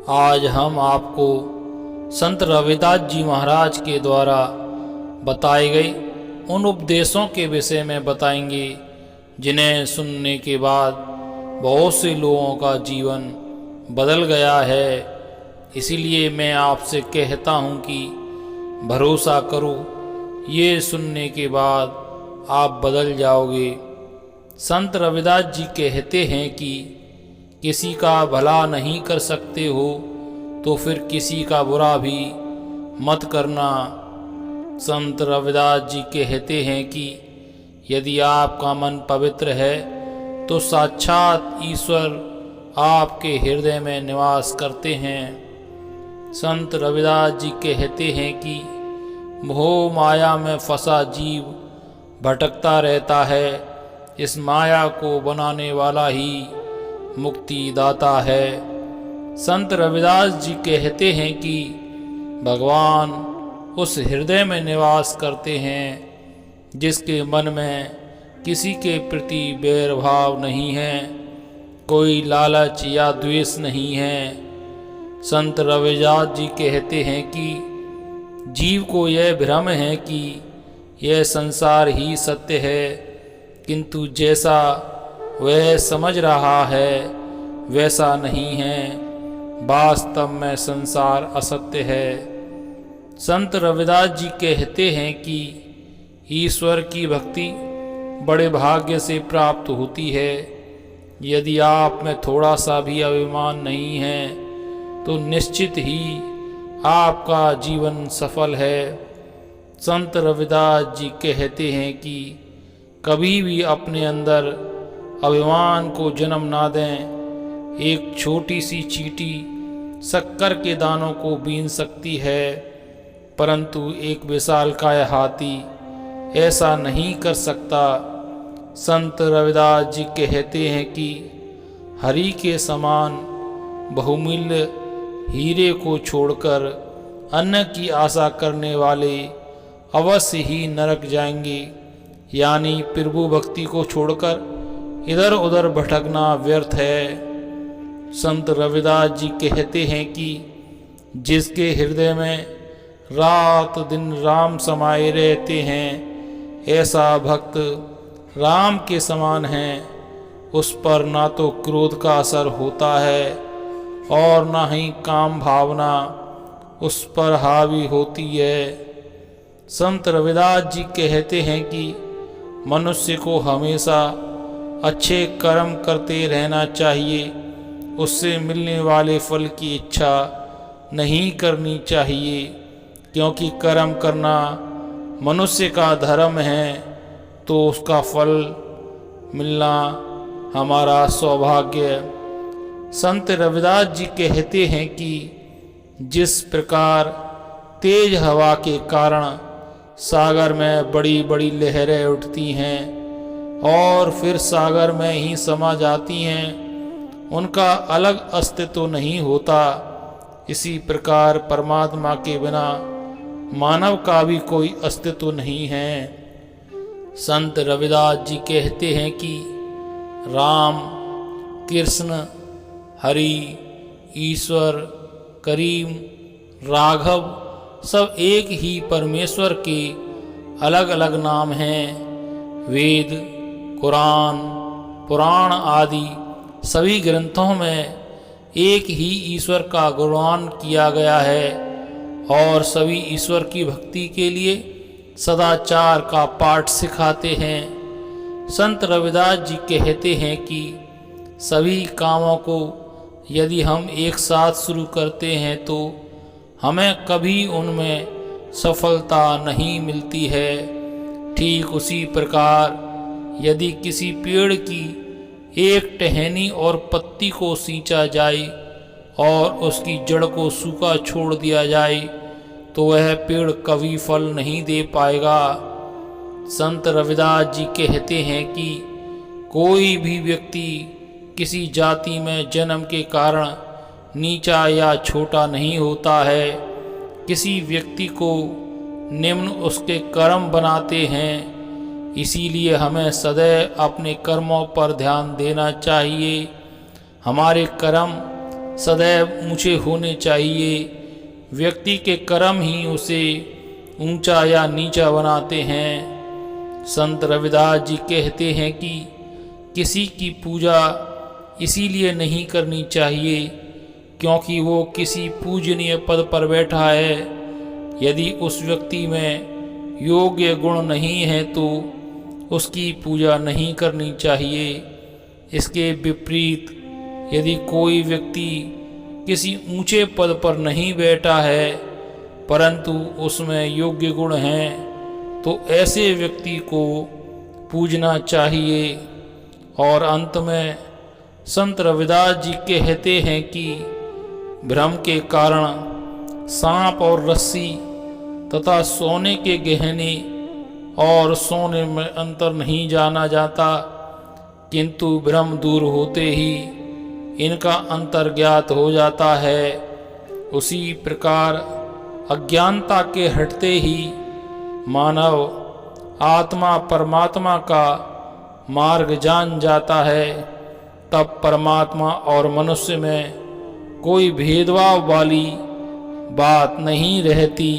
आज हम आपको संत रविदास जी महाराज के द्वारा बताए गए उन उपदेशों के विषय में बताएंगे जिन्हें सुनने के बाद बहुत से लोगों का जीवन बदल गया है। इसीलिए मैं आपसे कहता हूँ कि भरोसा करो, ये सुनने के बाद आप बदल जाओगे। संत रविदास जी कहते हैं कि किसी का भला नहीं कर सकते हो तो फिर किसी का बुरा भी मत करना। संत रविदास जी कहते हैं कि यदि आपका मन पवित्र है तो साक्षात ईश्वर आपके हृदय में निवास करते हैं। संत रविदास जी कहते हैं कि मोह माया में फंसा जीव भटकता रहता है, इस माया को बनाने वाला ही मुक्ति दाता है। संत रविदास जी कहते हैं कि भगवान उस हृदय में निवास करते हैं जिसके मन में किसी के प्रति बैर भाव नहीं है, कोई लालच या द्वेष नहीं है। संत रविदास जी कहते हैं कि जीव को यह भ्रम है कि यह संसार ही सत्य है, किंतु जैसा वह समझ रहा है वैसा नहीं है, वास्तव में संसार असत्य है। संत रविदास जी कहते हैं कि ईश्वर की भक्ति बड़े भाग्य से प्राप्त होती है। यदि आप में थोड़ा सा भी अभिमान नहीं है तो निश्चित ही आपका जीवन सफल है। संत रविदास जी कहते हैं कि कभी भी अपने अंदर अभिमान को जन्म ना दें। एक छोटी सी चींटी शक्कर के दानों को बीन सकती है, परंतु एक विशालकाय हाथी ऐसा नहीं कर सकता। संत रविदास जी कहते हैं कि हरि के समान बहुमूल्य हीरे को छोड़कर अन्य की आशा करने वाले अवश्य ही नरक जाएंगे, यानी प्रभु भक्ति को छोड़कर इधर उधर भटकना व्यर्थ है। संत रविदास जी कहते हैं कि जिसके हृदय में रात दिन राम समाये रहते हैं, ऐसा भक्त राम के समान है। उस पर ना तो क्रोध का असर होता है और ना ही काम भावना उस पर हावी होती है। संत रविदास जी कहते हैं कि मनुष्य को हमेशा अच्छे कर्म करते रहना चाहिए, उससे मिलने वाले फल की इच्छा नहीं करनी चाहिए, क्योंकि कर्म करना मनुष्य का धर्म है तो उसका फल मिलना हमारा सौभाग्य। संत रविदास जी कहते हैं कि जिस प्रकार तेज हवा के कारण सागर में बड़ी बड़ी लहरें उठती हैं और फिर सागर में ही समा जाती हैं, उनका अलग अस्तित्व नहीं होता, इसी प्रकार परमात्मा के बिना मानव का भी कोई अस्तित्व नहीं है। संत रविदास जी कहते हैं कि राम, कृष्ण, हरि, ईश्वर, करीम, राघव सब एक ही परमेश्वर के अलग अलग नाम हैं। वेद, कुरान, पुराण आदि सभी ग्रंथों में एक ही ईश्वर का गुणगान किया गया है और सभी ईश्वर की भक्ति के लिए सदाचार का पाठ सिखाते हैं। संत रविदास जी कहते हैं कि सभी कामों को यदि हम एक साथ शुरू करते हैं तो हमें कभी उनमें सफलता नहीं मिलती है। ठीक उसी प्रकार यदि किसी पेड़ की एक टहनी और पत्ती को सींचा जाए और उसकी जड़ को सूखा छोड़ दिया जाए तो वह पेड़ कभी फल नहीं दे पाएगा। संत रविदास जी कहते हैं कि कोई भी व्यक्ति किसी जाति में जन्म के कारण नीचा या छोटा नहीं होता है। किसी व्यक्ति को निम्न उसके कर्म बनाते हैं, इसीलिए हमें सदैव अपने कर्मों पर ध्यान देना चाहिए। हमारे कर्म सदैव ऊंचे होने चाहिए। व्यक्ति के कर्म ही उसे ऊंचा या नीचा बनाते हैं। संत रविदास जी कहते हैं कि किसी की पूजा इसीलिए नहीं करनी चाहिए क्योंकि वो किसी पूजनीय पद पर बैठा है। यदि उस व्यक्ति में योग्य गुण नहीं है तो उसकी पूजा नहीं करनी चाहिए। इसके विपरीत यदि कोई व्यक्ति किसी ऊंचे पद पर नहीं बैठा है परंतु उसमें योग्य गुण हैं तो ऐसे व्यक्ति को पूजना चाहिए। और अंत में संत रविदास जी कहते हैं कि भ्रम के कारण सांप और रस्सी तथा सोने के गहने और सोने में अंतर नहीं जाना जाता, किंतु भ्रम दूर होते ही इनका अंतर ज्ञात हो जाता है। उसी प्रकार अज्ञानता के हटते ही मानव आत्मा परमात्मा का मार्ग जान जाता है। तब परमात्मा और मनुष्य में कोई भेदभाव वाली बात नहीं रहती।